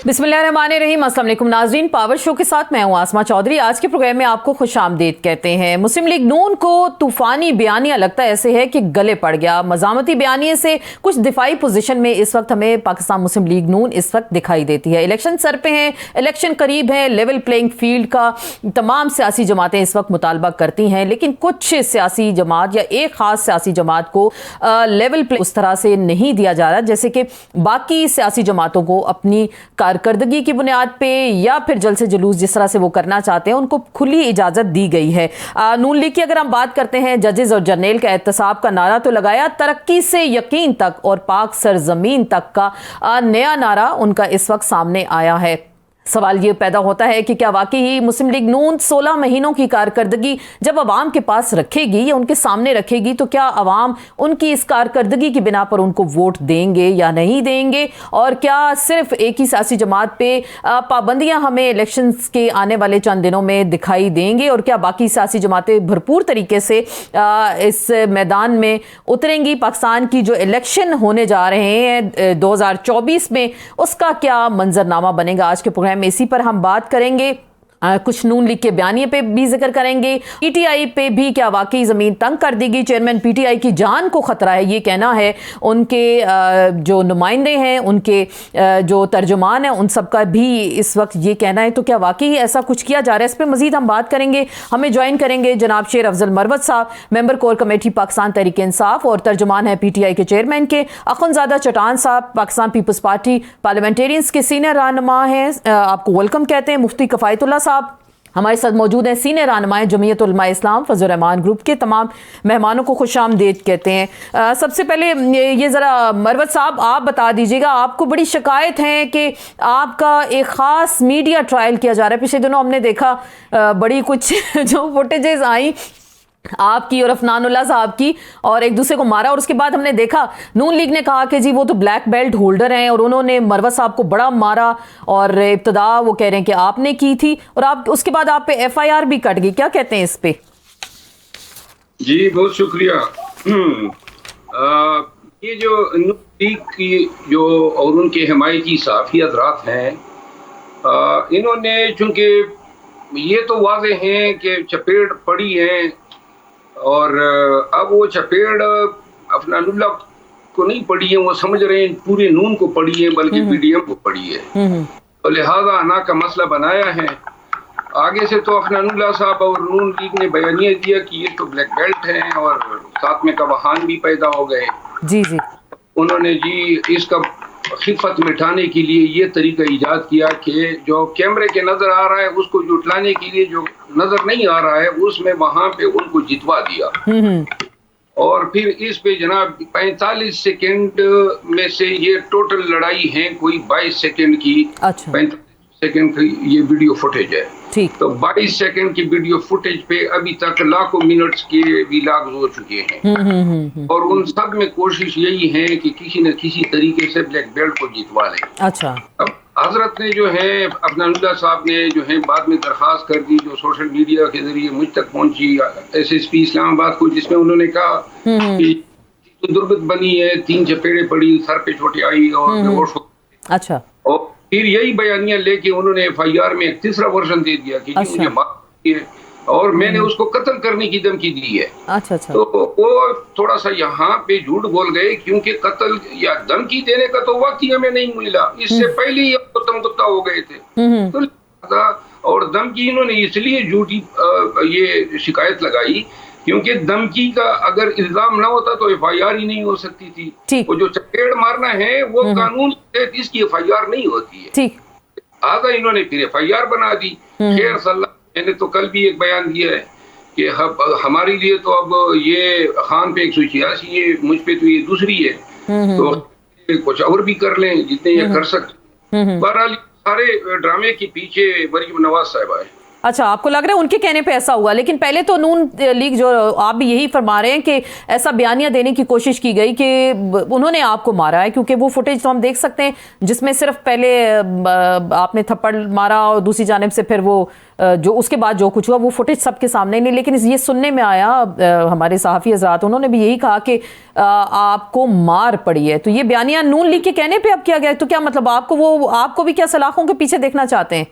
बिस्मिल्लाहिर्रहमानिर्रहीम। अस्सलाम वालेकुम नाज़रीन, पावर शो के साथ मैं हूं आसमा चौधरी। आज के प्रोग्राम में आपको खुशामदीद कहते हैं। मुस्लिम लीग नून को तूफानी बयानिया लगता ऐसे है कि गले पड़ गया। मज़ामती बयानिए से कुछ दिफाई पोजीशन में इस वक्त हमें पाकिस्तान मुस्लिम लीग नून इस वक्त दिखाई देती है। इलेक्शन सर पे हैं, इलेक्शन करीब है, लेवल प्लेइंग फील्ड का तमाम सियासी जमातें इस वक्त मुतालबा करती हैं, लेकिन कुछ सियासी जमात या एक ख़ास सियासी जमात को लेवल प्ले उस तरह से नहीं दिया जा रहा जैसे कि बाकी सियासी जमातों को अपनी कारकर्दगी की बुनियाद पे या फिर जलसे जुलूस जिस तरह से वो करना चाहते हैं उनको खुली इजाज़त दी गई है। नून लीग की अगर हम बात करते हैं, जजेस और जर्नल का एहतसाब का नारा तो लगाया, तरक्की से यकीन तक और पाक सरजमीन तक का नया नारा उनका इस वक्त सामने आया है। सवाल ये पैदा होता है कि क्या वाकई ही मुस्लिम लीग नून 16 महीनों की कारकर्दगी जब अवाम के पास रखेगी या उनके सामने रखेगी तो क्या अवाम उनकी इस कारकर्दगी की बिना पर उनको वोट देंगे या नहीं देंगे, और क्या सिर्फ एक ही सियासी जमात पे पाबंदियां हमें इलेक्शंस के आने वाले चंद दिनों में दिखाई देंगे, और क्या बाकी सियासी जमातें भरपूर तरीके से इस मैदान में उतरेंगी। पाकिस्तान की जो इलेक्शन होने जा रहे हैं 2024 में, उसका क्या मंजरनामा बनेगा। आज के प्रोग्राम में इसी पर हम बात करेंगे। कुछ नून लीग के बयानिए पे भी जिक्र करेंगे। पीटीआई पे भी क्या वाकई ज़मीन तंग कर देगी। चेयरमैन पीटीआई की जान को ख़तरा है, ये कहना है उनके जो नुमाइंदे हैं, उनके जो तर्जुमान हैं, उन सब का भी इस वक्त ये कहना है। तो क्या वाकई ऐसा कुछ किया जा रहा है, इस पर मज़ीद हम बात करेंगे। हमें ज्वाइन करेंगे जनाब शेर अफजल मरवत साहब, member core committee Pakistan Tehreek Insaf और तर्जुमान है पीटीआई के चेयरमैन के। अखुंज़ादा चटान साहब पाकिस्तान पीपल्स पार्टी पार्लियामेंटेरियंस के सीनियर रहनुमा हैं, आपको वेलकम कहते हैं। मुफ्ती कफ़ायतुल्लाह साहब हमारे साथ मौजूद हैं, सीनियर रहनुमा जमीयत उलमा इस्लाम फजल रहमान ग्रुप के। तमाम मेहमानों को खुशामदीद कहते हैं। सबसे पहले ये ज़रा मरवत साहब आप बता दीजिएगा, आपको बड़ी शिकायत है कि आपका एक ख़ास मीडिया ट्रायल किया जा रहा है। पिछले दिनों हमने देखा बड़ी कुछ जो फुटेजेस आई आपकी और अफनानुल्लाह साहब की, और एक दूसरे को मारा, और उसके बाद हमने देखा नून लीग ने कहा कि जी वो तो ब्लैक बेल्ट होल्डर हैं और उन्होंने मरवत साहब को बड़ा मारा, और इब्तदा वो कह रहे हैं कि आपने की थी, और आप उसके बाद आप पे एफआईआर भी कट गई। क्या कहते हैं इस पे? जी बहुत शुक्रिया। ये जो नून लीग की जो और उनके हिमायती सहाफ़ी हज़रात हैं, इन्होंने चूँकि ये तो वाज़ेह हैं कि चपेट पड़ी है, और अब वो चपेड़ अफनानुल्लाह को नहीं पड़ी है, वो समझ रहे हैं पूरे नून को पड़ी है, बल्कि पीडीएम को पड़ी है। तो लिहाजा आना का मसला बनाया है। आगे से तो अफनानुल्लाह साहब और नून लीग ने बयानिया दिया कि ये तो ब्लैक बेल्ट हैं, और साथ में कवाहान भी पैदा हो गए। जी जी उन्होंने जी इसका खिफत मिटाने के लिए ये तरीका ईजाद किया कि जो कैमरे के नजर आ रहा है उसको जुटलाने के लिए जो नजर नहीं आ रहा है उसमें वहां पे उनको जितवा दिया, और फिर इस पे जनाब 45 सेकंड में से ये टोटल लड़ाई है कोई 22 सेकंड की। अच्छा। 45 सेकंड की ये वीडियो फुटेज है। ठीक। तो 22 सेकंड की वीडियो फुटेज पे अभी तक लाखों मिनट्स के व्लॉग्स हो चुके हैं, और उन सब में कोशिश यही है कि किसी न किसी तरीके से ब्लैक बेल्ट को जितवा लें। अच्छा। अब हजरत ने जो है अफनानुल्लाह साहब ने जो है बाद में दरखास्त कर दी, जो सोशल मीडिया के जरिए मुझ तक पहुंची SSP इस्लामाबाद को, जिसमें उन्होंने कहा कि दुर्गत बनी है, 3 चपेड़े पड़ी, सर पे चोटें आई और बेहोश हो। अच्छा। और फिर यही बयानिया लेके उन्होंने FIR में एक तीसरा वर्जन दे दिया कि मुझे मार है और मैंने उसको कत्ल करने की धमकी दी है। अच्छा अच्छा। तो वो थोड़ा सा यहाँ पे झूठ बोल गए, क्योंकि कत्ल या धमकी देने का तो वक्त ही हमें नहीं मिला, इससे पहले ही तमगुत्ता हो गए थे। तो और धमकी इन्होंने इसलिए झूठी ये शिकायत लगाई क्योंकि धमकी का अगर इल्जाम ना होता तो FIR ही नहीं हो सकती थी। वो जो चपेड़ मारना है वो कानून से इसकी FIR नहीं होती है। आगे इन्होंने फिर FIR बना दी। खैर सल्ला, मैंने तो कल भी एक बयान दिया है कि हमारे लिए तो अब ये खान पे 186 है, मुझ पे तो ये दूसरी है, तो कुछ और भी कर लें जितने ये कर सकते। बहरहाल सारे ड्रामे के पीछे मरीम नवाज साहब है। अच्छा, आपको लग रहा है उनके कहने पे ऐसा हुआ, लेकिन पहले तो नून लीग जो आप भी यही फरमा रहे हैं कि ऐसा बयानिया देने की कोशिश की गई कि उन्होंने आपको मारा है, क्योंकि वो फुटेज तो हम देख सकते हैं जिसमें सिर्फ पहले आपने थप्पड़ मारा और दूसरी जानिब से फिर वो जो उसके बाद जो कुछ हुआ वो फुटेज सबके सामने नहीं। लेकिन ये सुनने में आया हमारे सहाफ़ी हज़रात, उन्होंने भी यही कहा कि आपको मार पड़ी है। तो ये बयानिया नून लीग के कहने पे अब किया गया, तो क्या मतलब आपको भी क्या सलाखों के पीछे देखना चाहते हैं?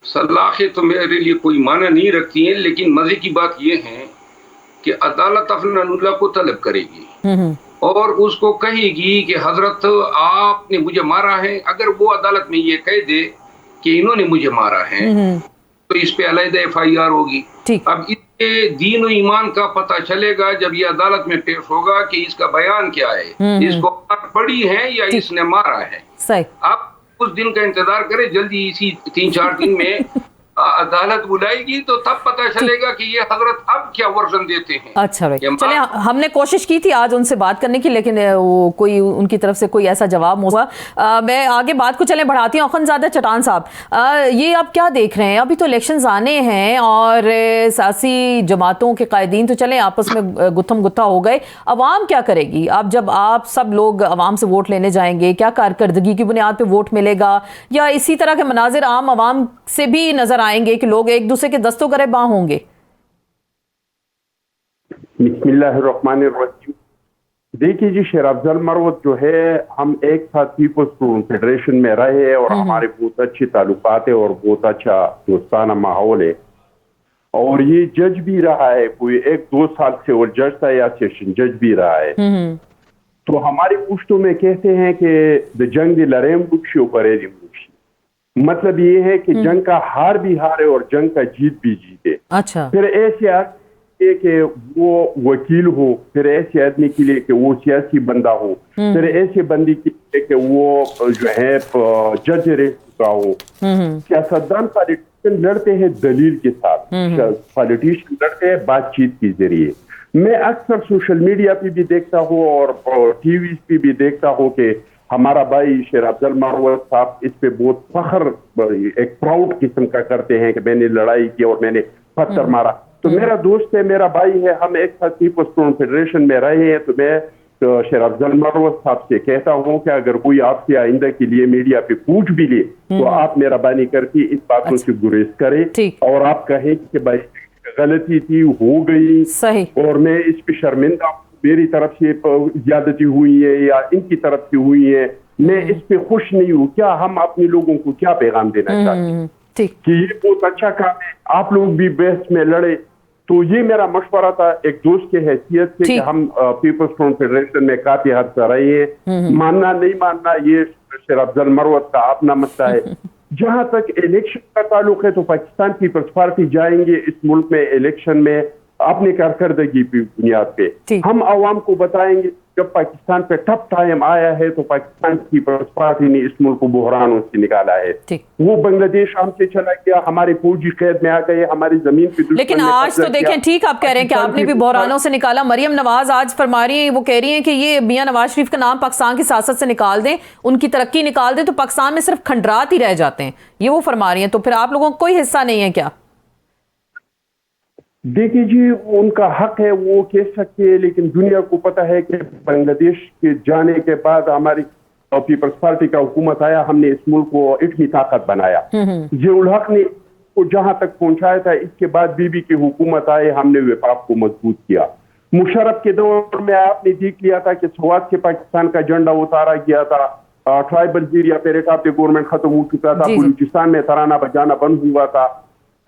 सलाखें तो मेरे लिए कोई माना नहीं रखती हैं, लेकिन मजे की बात यह है कि अदालत अफनानुल्लाह को तलब करेगी और उसको कहेगी कि हजरत आपने मुझे मारा है। अगर वो अदालत में ये कह दे कि इन्होंने मुझे मारा है तो इस पे अलग FIR होगी। अब इसके दीन और ईमान का पता चलेगा जब ये अदालत में पेश होगा कि इसका बयान क्या है, इसको मार पड़ी है या इसने मारा है। सही। आप उस दिन का इंतजार करें, जल्दी इसी 3-4 दिन में अदालत बुलाएगी तो तब पता चलेगा कि ये हजरत अब क्या वर्जन देते हैं। अच्छा भाई, चले हमने कोशिश की थी आज उनसे बात करने की, लेकिन वो कोई उनकी तरफ से कोई ऐसा जवाब हुआ। मैं आगे बात को चले बढ़ाती हूँ। अखंजादा चटान साहब, ये आप क्या देख रहे हैं? अभी तो इलेक्शंस आने हैं और सियासी जमातों के कायदीन तो चले आपस में गुत्थम गुत्था हो गए, अवाम क्या करेगी? जब आप सब लोग अवाम से वोट लेने जाएंगे, क्या कारकर्दगी की बुनियाद पर वोट मिलेगा या इसी तरह के मनाजिर आम अवाम से भी नजर आएंगे कि लोग एक दूसरे के दस्तों गरेबां होंगे? बिस्मिल्लाहिर्रहमानिर्रहीम। देखिए जी, शेर अफजल मरवत जो है, हम एक साथ पीपल्स फेडरेशन में रहे और हमारे बहुत अच्छे ताल्लुकात है और बहुत अच्छा दोस्ताना माहौल है। और ये जज भी रहा है, कोई 1-2 साल से वो जज था या सेशन जज भी रहा है। तो हमारे पुश्तों में कहते हैं कि द जंग लरेम बुक्शो परेरी, मतलब ये है कि जंग का हार भी हारे और जंग का जीत भी जीते। अच्छा। फिर ऐसे आदमी कि वो वकील हो, फिर ऐसे आदमी के लिए कि वो सियासी बंदा हो, फिर ऐसे बंदी के लिए कि वो जो है जज रह चुका हो। सियासतदान पॉलिटिशियन लड़ते हैं दलील के साथ, पॉलिटिशियन लड़ते हैं बातचीत के जरिए। मैं अक्सर सोशल मीडिया पे भी देखता हूँ और टीवी पे भी देखता हूँ कि हमारा भाई शेर अफजल मरवत साहब इस पे बहुत फख्र, एक प्राउड किस्म का करते हैं कि मैंने लड़ाई की और मैंने पत्थर मारा। तो मेरा दोस्त है, मेरा भाई है, हम एक साथ पीपल्स फेडरेशन में रहे हैं। तो मैं शेर अफजल मरवत साहब से कहता हूँ कि अगर कोई आपसे आइंदा के लिए मीडिया पे पूछ भी ले तो आप मेहरबानी करके इस बातों से गुरेज करें और आप कहें कि भाई गलती थी, हो गई सही और मैं इस पे शर्मिंदा हूँ, मेरी तरफ से ज्यादती हुई है या इनकी तरफ से हुई है, मैं इस पे खुश नहीं हूँ। क्या हम अपने लोगों को क्या पैगाम देना चाहते हैं कि ये बहुत अच्छा काम है, आप लोग भी बहस में लड़े। तो ये मेरा मशवरा था एक दोस्त के हैसियत से कि हम पीपल्स फ्रंट फेडरेशन में काफी हद से रहे हैं। मानना नहीं मानना ये शेर अफजल मरवत का अपना मसला है। जहां तक इलेक्शन का ताल्लुक है तो पाकिस्तान पीपल्स पार्टी जाएंगे इस मुल्क में इलेक्शन में अपनी कारकर्दगी की बुनियाद पे। हम आवाम को बताएंगे जब पाकिस्तान पे टफ टाइम आया है तो पाकिस्तान पीपल्स पार्टी ने इस मुल्क को बहरानों से निकाला है। वो बांग्लादेश हमसे चला गया, हमारे फौजी कैद में आ गए, हमारी जमीन पे। लेकिन आज तो देखें, ठीक आप कह रहे हैं कि आपने भी बहरानों से निकाला। मरियम नवाज आज फरमा रही है, वो कह रही है कि ये मियां नवाज शरीफ का नाम पाकिस्तान की सियासत से निकाल दें, उनकी तरक्की निकाल दें तो पाकिस्तान में सिर्फ खंडरात ही रह जाते हैं, ये वो फरमा रही है। तो फिर आप लोगों को कोई हिस्सा नहीं है क्या? देखिए जी, उनका हक है, वो कह सकते हैं, लेकिन दुनिया को पता है कि बांग्लादेश के जाने के बाद हमारी पीपल्स पार्टी का हुकूमत आया, हमने इस मुल्क को इतनी ताकत बनाया। जियाउल हक ने को जहां तक पहुंचाया था, इसके बाद बीबी की हुकूमत आए, हमने विफाक को मजबूत किया। मुशर्रफ के दौर में आपने देख लिया था कि सवात से पाकिस्तान का झंडा उतारा गया था, ट्राइबल एरिया पे रेखाते गवर्नमेंट खत्म हो चुका था, बलूचिस्तान में तराना बजाना बंद हुआ था,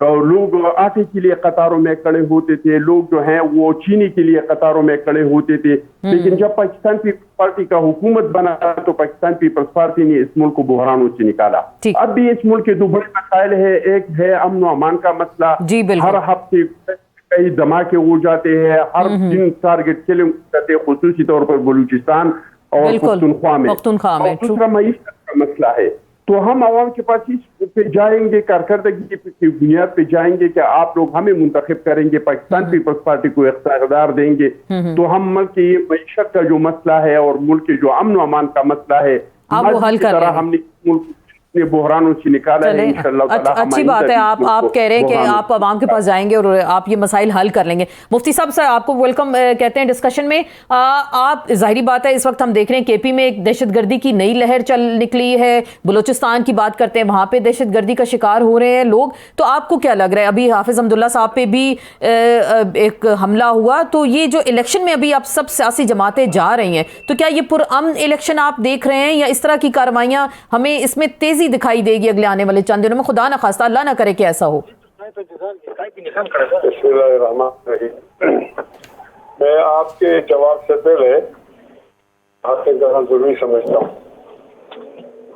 लोग आटे के लिए कतारों में खड़े होते थे, लोग जो हैं वो चीनी के लिए कतारों में खड़े होते थे। लेकिन जब पाकिस्तान पीपल्स पार्टी का हुकूमत बना तो पाकिस्तान पीपल्स पार्टी ने इस मुल्क को बहरानों से निकाला। अब भी इस मुल्क के दो बड़े मसाइल है, एक है अमन व अमान का मसला, हर हफ्ते कई धमाके हो जाते हैं, हर दिन टारगेट किलिंग करते हैं, खुसूसी तौर पर बलूचिस्तान और पख्तूनख्वा में। दूसरा मईशत का मसला है। तो हम आवाम के पास इस पे जाएंगे, कारकर्दगी की बुनियाद पे जाएंगे कि आप लोग हमें मुंतखब करेंगे, पाकिस्तान पीपल्स पार्टी को इख्तियार देंगे तो हम मुल्क की मईशत का जो मसला है और मुल्क के जो अमन अमान का मसला है, आप वो हल कर रहे हैं। हमने मुल्क ने बहरानों से निकाला है। इंशाअल्लाह ताला अच्छी बात है, आप कह रहे हैं कि आप आवाम के पास जाएंगे और आप ये मसाइल हल कर लेंगे। मुफ्ती साहब सर आपको वेलकम कहते हैं डिस्कशन में। आप जाहिर बात है इस वक्त हम देख रहे हैं केपी में एक दहशतगर्दी की नई लहर चल निकली है, बलूचिस्तान की बात करते हैं, वहाँ पे दहशतगर्दी का शिकार हो रहे हैं लोग, तो आपको क्या लग रहा है? अभी हाफिज अब्दुल्ला साहब पे भी एक हमला हुआ, तो ये जो इलेक्शन में अभी आप सब सियासी जमातें जा रही हैं, तो क्या ये पुरअमन इलेक्शन आप देख रहे हैं या इस तरह की कार्रवाइयाँ हमें इसमें तेजी दिखाई देगी अगले आने वाले चंद दिनों में? खुदा ना खास्ता, अल्लाह ना करे कि ऐसा हो। मैं आपके जवाब से पहले हासिल करना जरूरी समझता हूँ।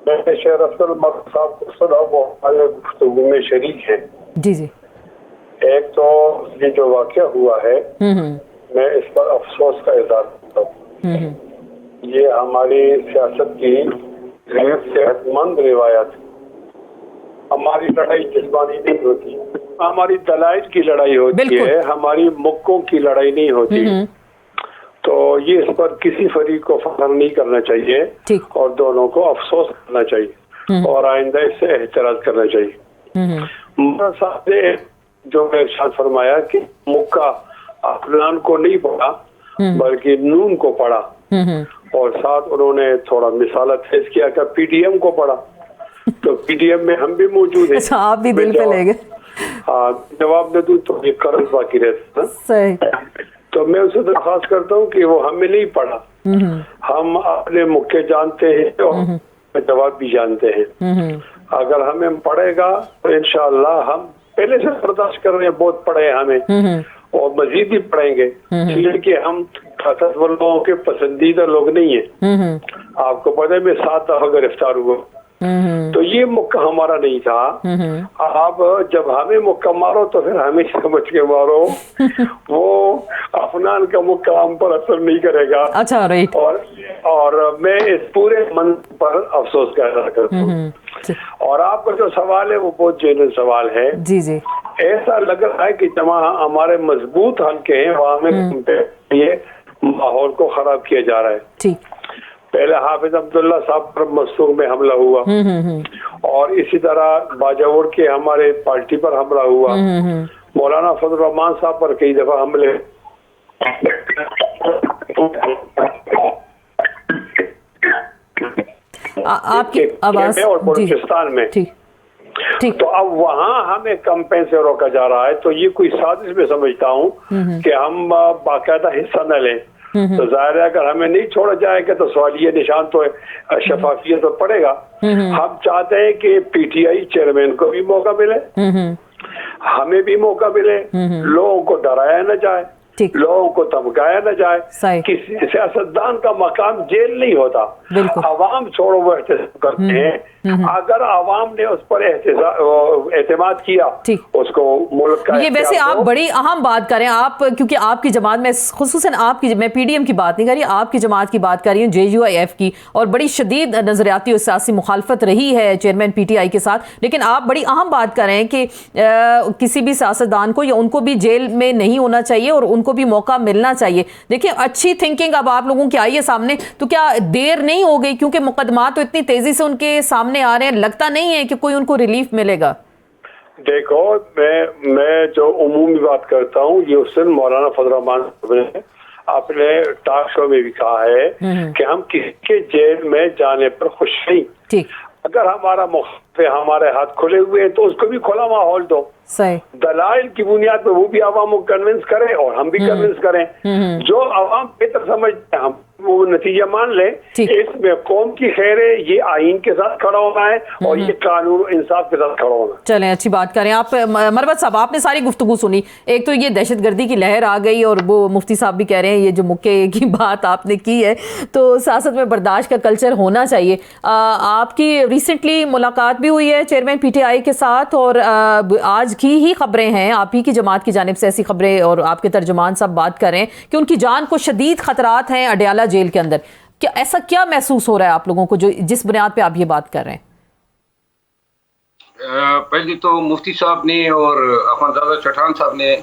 मैंने शेर अफजल मलिक साहब को सुना, वो हमारे गुफ्तगू में शरीक है। जी जी। एक तो ये जो वाक़या हुआ है मैं इस पर अफसोस का इज़हार करता हूँ। ये हमारी सियासत की गैर सेहतमंद रिवायत। हमारी लड़ाई जिस्मानी नहीं होती, हमारी दलाइल की लड़ाई होती है, हमारी मुक्कों की लड़ाई नहीं होती। तो ये इस पर किसी फरीक को फख्र नहीं करना चाहिए और दोनों को अफसोस करना चाहिए और आइंदा इससे एहतराज करना चाहिए। मुफ्ती साहब ने जो इरशाद फरमाया कि मुक्का अफनान को नहीं पढ़ा बल्कि नून को पढ़ा, और साथ उन्होंने थोड़ा मिसाल पेश किया कि पीडीएम को पढ़ा, तो पीडीएम में हम भी मौजूद हैं। आप भी दिल पे ले गए। हाँ, जवाब दे दूं तो ये कर्ज बाकी रहता सही। तो मैं उसे दरख्वास्त करता हूँ कि वो हमें नहीं पढ़ा, हम अपने मुक्के जानते हैं और जवाब भी जानते हैं। अगर हमें पढ़ेगा तो इंशाअल्लाह हम पहले से बर्दाश्त कर रहे हैं, बहुत पढ़े हैं हमें और मजीद ही पढ़ेंगे, इसलिए कि हम ताकतवर लोगों के पसंदीदा लोग नहीं है। आपको पता है मैं 7 दफा गिरफ्तार हुआ, तो ये मुक्का हमारा नहीं था। आप जब हमें मुक्का मारो तो फिर हमें समझ के मारो, वो अफनान का मुक्का हम पर असर नहीं करेगा। अच्छा, राइट। और मैं इस पूरे मन पर अफसोस कर करता हूँ। और आपका जो सवाल है वो बहुत जेन्युइन सवाल है। जी जी। ऐसा लग रहा है कि जहाँ हमारे मजबूत हल्के हैं वहाँ में ये माहौल को खराब किया जा रहा है। ठीक। पहले हाफिज अब्दुल्ला साहब पर मस्तूर में हमला हुआ और इसी तरह बाजावर के हमारे पार्टी पर हमला हुआ, मौलाना फजल रहमान साहब पर कई दफा हमले। आपकी आवाज और बलूचिस्तान में ठीक। तो अब वहाँ हमें कैंपेन से रोका जा रहा है, तो ये कोई साजिश में समझता हूँ कि हम बाकायदा हिस्सा न लें। तो जाहिर है अगर हमें नहीं छोड़ा जाएगा तो सवालिया निशान तो शफाफियत तो पड़ेगा। हम चाहते हैं कि पीटीआई चेयरमैन को भी मौका मिले, हमें भी मौका मिले, लोगों को डराया न जाए, लोगों को धमकाया न जाए। किसी सियासतदान का मकाम जेल नहीं होता, अवाम छोड़ो वो एहतसाब करते हैं। अगर अवाम ने उस पर एतमाद किया उसको मुल्क का, ये वैसे आप बड़ी अहम बात करें आप, क्योंकि आपकी जमात में खुसूसन आपकी, मैं पीडीएम की बात नहीं कर रही, आपकी जमात की बात कर रही हूँ, JUIF की, और बड़ी शदीद नजरियाती और सियासी मुखालफत रही है चेयरमैन PTI के साथ, लेकिन आप बड़ी अहम बात कर रहे हैं कि किसी भी सियासतदान को या उनको भी जेल में नहीं होना चाहिए और उनको भी मौका मिलना चाहिए। देखिए अच्छी थिंकिंग अब आप लोगों की आई है सामने, तो क्या देर नहीं हो गई? क्योंकि मुकदमा तो इतनी तेजी से उनके सामने आ रहे हैं, लगता नहीं है कि कोई उनको रिलीफ मिलेगा। देखो मैं जो उमूमी बात करता हूँ, ये उस दिन मौलाना फजल रहमान ने अपने टॉक शो में भी कहा है कि हम किसी के जेल में जाने पर खुश नहीं। ठीक। अगर हमारे हाथ खुले हुए हैं तो उसको भी खुला माहौल दो। सही। दलाइल की बुनियाद पर वो भी आवाम को कन्विंस करें और हम भी कन्विंस करें। जो आवाम बेहतर समझते हैं हम वो नतीजा मान ले। इसमें कौम की खैर है, ये आइन के साथ खड़ा होना है और ये कानून इंसाफ के साथ खड़ा होना है। चलें, अच्छी बात करें आप। मरवत साहब, आपने सारी गुफ्तगू सुनी, एक तो ये दहशतगर्दी की लहर आ गई और वो मुफ्ती साहब भी कह रहे हैं ये जो मुक्के की बात आपने की है, तो सियासत में बर्दाश्त का कल्चर होना चाहिए। आपकी रिसेंटली मुलाकात भी हुई है चेयरमैन PTI के साथ और आज की ही खबरें हैं, आप ही की जमात की जानिब से ऐसी खबरें और आपके तर्जुमान सब बात कर रहे हैं कि उनकी जान को शदीद खतरात हैं अडयाला जेल के अंदर। क्या ऐसा क्या महसूस हो रहा है आप लोगों को जो जिस बुनियाद पे आप ये बात कर रहे हैं? पहले तो मुफ्ती साहब ने और अफानजादा चट्टान साहब ने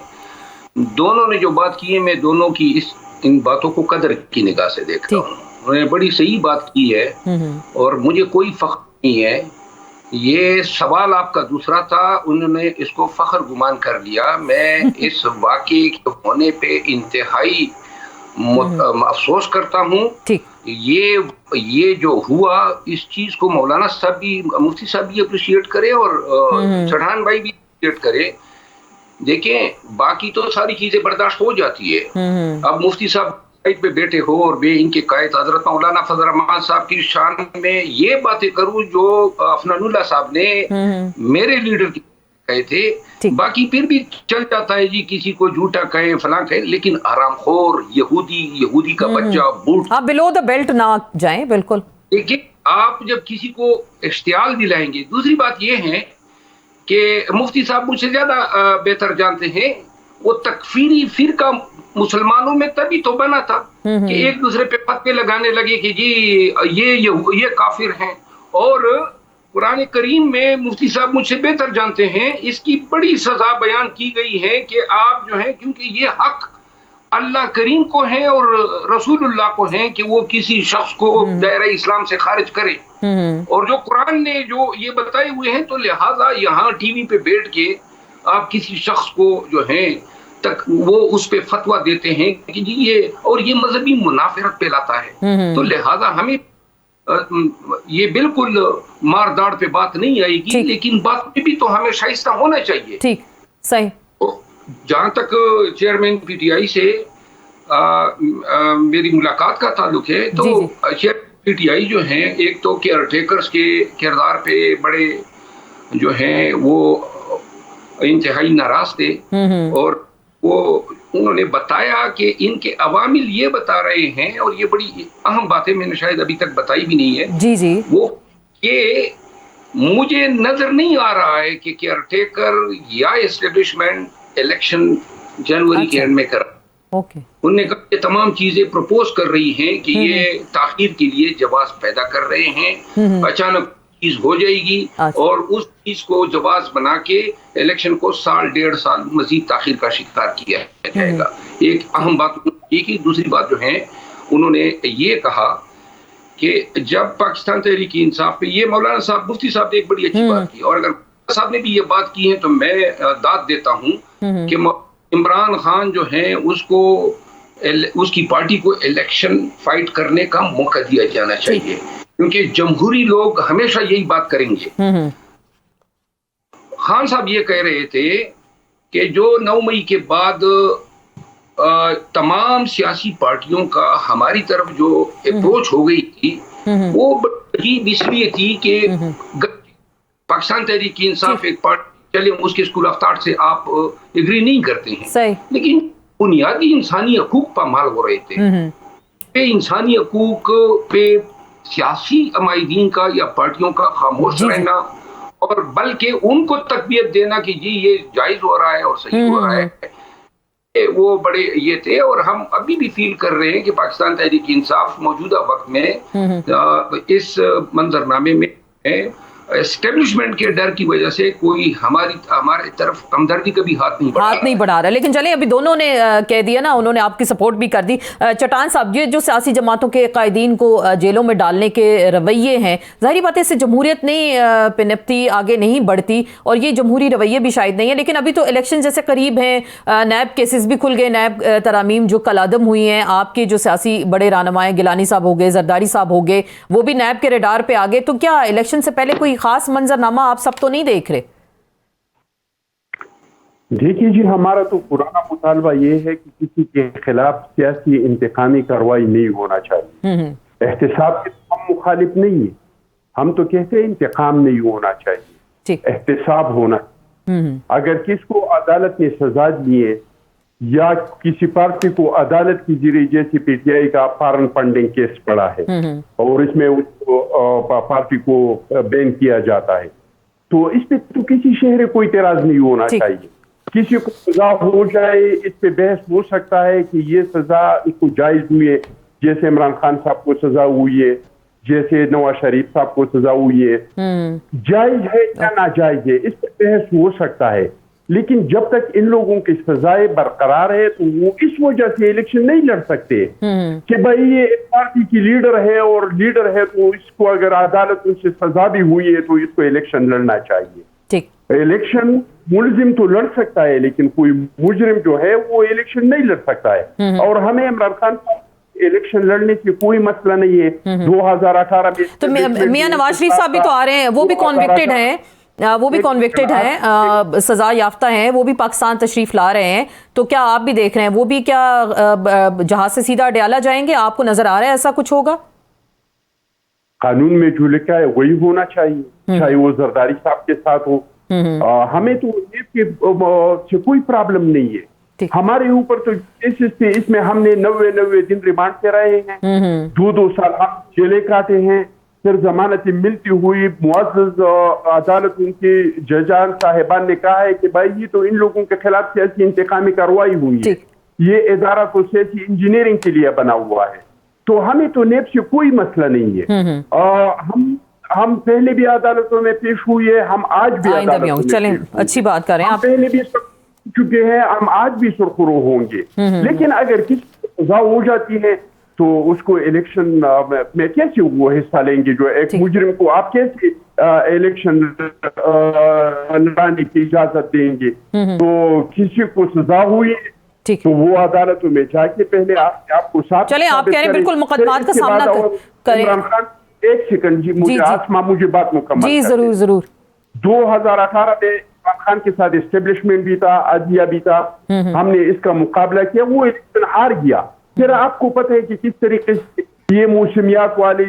दोनों ने जो बात की है, मैं दोनों की इन बातों को कदर की निगाह से देखता हूँ। उन्होंने बड़ी सही बात की है और मुझे कोई फख्र नहीं है یہ سوال آپ کا دوسرا تھا، انہوں نے اس کو فخر گمان کر لیا. میں اس واقعے کے ہونے پہ انتہائی افسوس کرتا ہوں. یہ جو ہوا اس چیز کو مولانا صاحب بھی، مفتی صاحب بھی اپریشیٹ کرے اور چڑھان بھائی بھی اپریشیٹ کرے. دیکھیں باقی تو ساری چیزیں برداشت ہو جاتی ہے. اب مفتی صاحب پہ بیٹھے ہو اور میں ان کے قائد حضرت مولانا فضل الرحمان صاحب کی شان میں یہ باتیں کروں جو افنان اللہ صاحب نے میرے لیڈر کی کہے تھے. باقی پھر بھی چل جاتا ہے جی، کسی کو جھوٹا کہے فلاں کہے، لیکن حرام خور یہودی کا بچہ بوٹ، آپ بلو دا بیلٹ نہ جائیں. بالکل. لیکن آپ جب کسی کو اشتعال دلائیں گے. دوسری بات یہ ہے کہ مفتی صاحب مجھ سے زیادہ بہتر جانتے ہیں، وہ تکفیری فرقہ مسلمانوں میں تبھی تو بنا تھا کہ ایک دوسرے پہ فتوے لگانے لگے کہ جی یہ کافر ہیں. اور قرآن کریم میں مفتی صاحب مجھ سے بہتر جانتے ہیں، اس کی بڑی سزا بیان کی گئی ہے کہ آپ جو ہیں، کیونکہ یہ حق اللہ کریم کو ہیں اور رسول اللہ کو ہیں کہ وہ کسی شخص کو دائرہ اسلام سے خارج کرے. اور جو قرآن نے جو یہ بتائے ہوئے ہیں، تو لہٰذا یہاں ٹی وی پہ بیٹھ کے آپ کسی شخص کو جو ہیں تک وہ اس پہ فتویٰ دیتے ہیں کہ جی یہ مذہبی منافرت پھیلاتا ہے. تو لہٰذا ہمیں یہ بالکل مار داڑ پہ بات نہیں آئے گی، لیکن بات پہ بھی تو ہمیں شائستہ ہونا چاہیے. ٹھیک، صحیح. جہاں تک چیئرمین پی ٹی آئی سے میری ملاقات کا تعلق ہے، تو چیئرمین پی ٹی آئی جو ہیں، ایک تو کیئر ٹیکرز کے کردار پہ بڑے جو ہیں وہ انتہائی ناراض تھے. اور انہوں نے بتایا کہ ان کے عوامل یہ بتا رہے ہیں، اور یہ بڑی اہم بات ہے، میں نے شاید ابھی تک بتائی بھی نہیں ہے. وہ کہ مجھے نظر نہیں آ رہا ہے کہ کیئر ٹیکر یا اسٹیبلشمنٹ الیکشن جنوری کے اینڈ میں کر. انہوں نے کہا کہ تمام چیزیں پروپوز کر رہی ہیں کہ یہ تاخیر کے لیے جواز پیدا کر رہے ہیں. اچانک چیز ہو جائے گی اور اس چیز کو جواز بنا کے الیکشن کو سال ڈیڑھ سال مزید تاخیر کا شکار کیا جائے گا. ایک اہم بات یہ کی. دوسری بات جو ہے، انہوں نے یہ کہا کہ جب پاکستان تحریک انصاف پہ، یہ مولانا صاحب مفتی صاحب نے ایک بڑی اچھی بات کی، اور اگر صاحب نے بھی یہ بات کی ہے تو میں داد دیتا ہوں کہ عمران خان جو ہیں اس کی پارٹی کو الیکشن فائٹ کرنے کا موقع دیا جانا چاہیے، کیونکہ جمہوری لوگ ہمیشہ یہی بات کریں گے. خان صاحب یہ کہہ رہے تھے کہ جو 9 مئی کے بعد تمام سیاسی پارٹیوں کا ہماری طرف جو اپروچ ہو گئی تھی، وہ عجیب اس لیے تھی کہ پاکستان تحریک انصاف ایک پارٹی چلے، اس کے اسکول آف تھاٹ سے آپ اگری نہیں کرتے ہیں، لیکن بنیادی انسانی حقوق پامال ہو رہے تھے. انسانی حقوق پہ سیاسی عمائدین کا یا پارٹیوں کا خاموش رہنا، اور بلکہ ان کو تقویت دینا کہ جی یہ جائز ہو رہا ہے اور صحیح ہو رہا ہے، وہ بڑے یہ تھے. اور ہم ابھی بھی فیل کر رہے ہیں کہ پاکستان تحریک انصاف موجودہ وقت میں اس منظرنامے میں اسٹیبلشمنٹ کے ڈر کی وجہ سے کوئی ہمارے طرف ہمدردی کا بھی ہاتھ نہیں بڑھا رہا. لیکن چلیں ابھی دونوں نے کہہ دیا نا، انہوں نے آپ کی سپورٹ بھی کر دی. چٹان صاحب، یہ جو سیاسی جماعتوں کے قائدین کو جیلوں میں ڈالنے کے رویے ہیں، ظاہری بات ہے اس سے جمہوریت نہیں پنپتی، آگے نہیں بڑھتی، اور یہ جمہوری رویے بھی شاید نہیں ہے. لیکن ابھی تو الیکشن جیسے قریب ہیں، نیب کیسز بھی کھل گئے، نیب ترامیم جو کالعدم ہوئی ہیں، آپ کے جو سیاسی بڑے رہنمائے گیلانی صاحب ہو گئے، زرداری صاحب ہو گئے، وہ بھی نیب کے ریڈار پہ آ گئے. تو کیا الیکشن سے پہلے کوئی خاص منظرنامہ آپ سب تو نہیں دیکھ رہے؟ دیکھیے جی، ہمارا تو پرانا مطالبہ یہ ہے کہ کسی کے خلاف سیاسی انتقامی کارروائی نہیں ہونا چاہیے. احتساب کے ہم مخالف نہیں ہیں، ہم تو کہتے ہیں انتقام نہیں ہونا چاہیے، احتساب ہونا. اگر کس کو عدالت نے سزا دیے یا کسی پارٹی کو عدالت کی ذریعے، جیسے پی ٹی آئی کا فارن فنڈنگ کیس پڑا ہے اور اس میں پارٹی کو بین کیا جاتا ہے، تو اس پہ تو کسی شہری کو اعتراض نہیں ہونا چاہیے. کسی کو سزا ہو جائے، اس پہ بحث ہو سکتا ہے کہ یہ سزا اس کو جائز ہوئی ہے، جیسے عمران خان صاحب کو سزا ہوئی ہے، جیسے نواز شریف صاحب کو سزا ہوئی ہے، جائز ہے یا ناجائز ہے، اس پہ بحث ہو سکتا ہے. لیکن جب تک ان لوگوں کی سزائیں برقرار ہے تو وہ اس وجہ سے الیکشن نہیں لڑ سکتے کہ بھائی یہ ایک پارٹی کی لیڈر ہے اور لیڈر ہے تو اس کو اگر عدالت سے سزا بھی ہوئی ہے تو اس کو الیکشن لڑنا چاہیے. الیکشن ملزم تو لڑ سکتا ہے لیکن کوئی مجرم جو ہے وہ الیکشن نہیں لڑ سکتا ہے. اور ہمیں عمران خان الیکشن لڑنے کی کوئی مسئلہ نہیں ہے. 2018 میں تو میاں نواز شریف صاحب بھی تو آ رہے ہیں, وہ بھی کنوکٹڈ ہیں, وہ بھی کنوکٹڈ ہیں, سزا یافتہ ہیں, وہ بھی پاکستان تشریف لا رہے ہیں. تو کیا آپ بھی دیکھ رہے ہیں وہ بھی کیا جہاز سے سیدھا ڈیالہ جائیں گے؟ آپ کو نظر آ رہا ہے ایسا کچھ ہوگا؟ قانون میں جو لکھا ہے وہی ہونا چاہیے, چاہے وہ زرداری صاحب کے ساتھ ہو. ہمیں تو کوئی پرابلم نہیں ہے. ہمارے اوپر تو اس میں ہم نے 90 دن ریمانڈ پہ رہے ہیں, 2 سال ہم جیلیں کاٹے ہیں. پھر ضمانتیں ملتی ہوئی معزز عدالت ان کے ججان صاحبان نے کہا ہے کہ بھائی یہ تو ان لوگوں کے خلاف سیاسی انتقامی کارروائی ہوئی ہے, یہ ادارہ تو سیاسی انجینئرنگ کے لیے بنا ہوا ہے. تو ہمیں تو نیب سے کوئی مسئلہ نہیں ہے. ہم پہلے بھی عدالتوں میں پیش ہوئی ہے, ہم آج بھی عدالتوں میں چلیں اچھی بات کریں آپ. پہلے بھی چکے ہیں, ہم آج بھی سرخرو ہوں گے. لیکن اگر کسی سزا ہو جاتی ہے تو اس کو الیکشن میں کیسے وہ حصہ لیں گے؟ جو ایک مجرم کو آپ کیسے الیکشن لڑانے کی اجازت دیں گے؟ تو کسی کو سزا ہوئی تو وہ عدالتوں میں جا کے پہلے آپ کو ساتھ چلیں, آپ کہہ رہے ہیں بالکل مقدمات کا سامنا کریں. عمران خان ایک سیکنڈ جی, مجھے آسما مجھے بات مکمل جی ضرور. 2018 میں عمران خان کے ساتھ اسٹیبلشمنٹ بھی تھا, عدلیہ بھی تھا, ہم نے اس کا مقابلہ کیا, وہ الیکشن ہار گیا. پھر آپ کو پتہ ہے کہ کس طریقے سے یہ موسمیات والی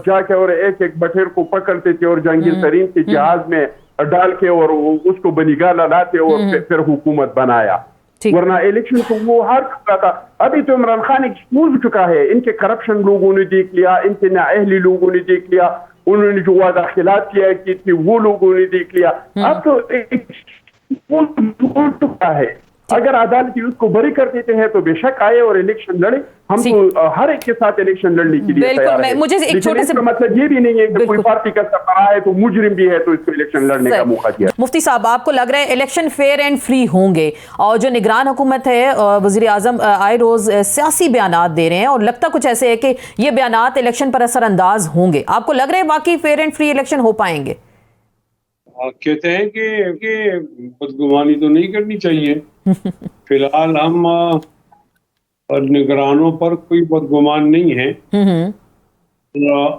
جا کے اور ایک بٹیر کو پکڑتے تھے اور جہانگیر ترین کے جہاز میں ڈال کے اور اس کو بنیگالا لاتے اور پھر حکومت بنایا. ورنہ الیکشن کو وہ ہار چکا تھا. ابھی تو عمران خان ایکسپوز چکا ہے, ان کے کرپشن لوگوں نے دیکھ لیا, ان کے نااہلی لوگوں نے دیکھ لیا, انہوں نے جو وعدہ خلاف کیا کی تھی وہ لوگوں نے دیکھ لیا. اب تو چکا ہے. اگر عدالت اس کو بری کر دیتے ہیں تو بے شک آئے اور الیکشن لڑے. ہم تو ہر ایک کے ساتھ الیکشن لڑنے کے لیے تیار ہیں. مجھے ایک چھوٹے سے مطلب یہ بھی نہیں ہے کہ کوئی پارٹی کا سربراہ ہے تو مجرم بھی ہے تو اس کو الیکشن لڑنے کا موقع دیا. مفتی صاحب, آپ کو لگ رہا ہے الیکشن فیئر اینڈ فری ہوں گے؟ اور جو نگران حکومت ہے, وزیر اعظم آئے روز سیاسی بیانات دے رہے ہیں اور لگتا کچھ ایسے ہے کہ یہ بیانات الیکشن پر اثر انداز ہوں گے. آپ کو لگ رہا ہے واقعی فیئر اینڈ فری الیکشن ہو پائیں گے؟ کہتے ہیں کہ بدگمانی تو نہیں کرنی چاہیے. فی الحال ہم نگرانوں پر کوئی بدگمان نہیں ہے.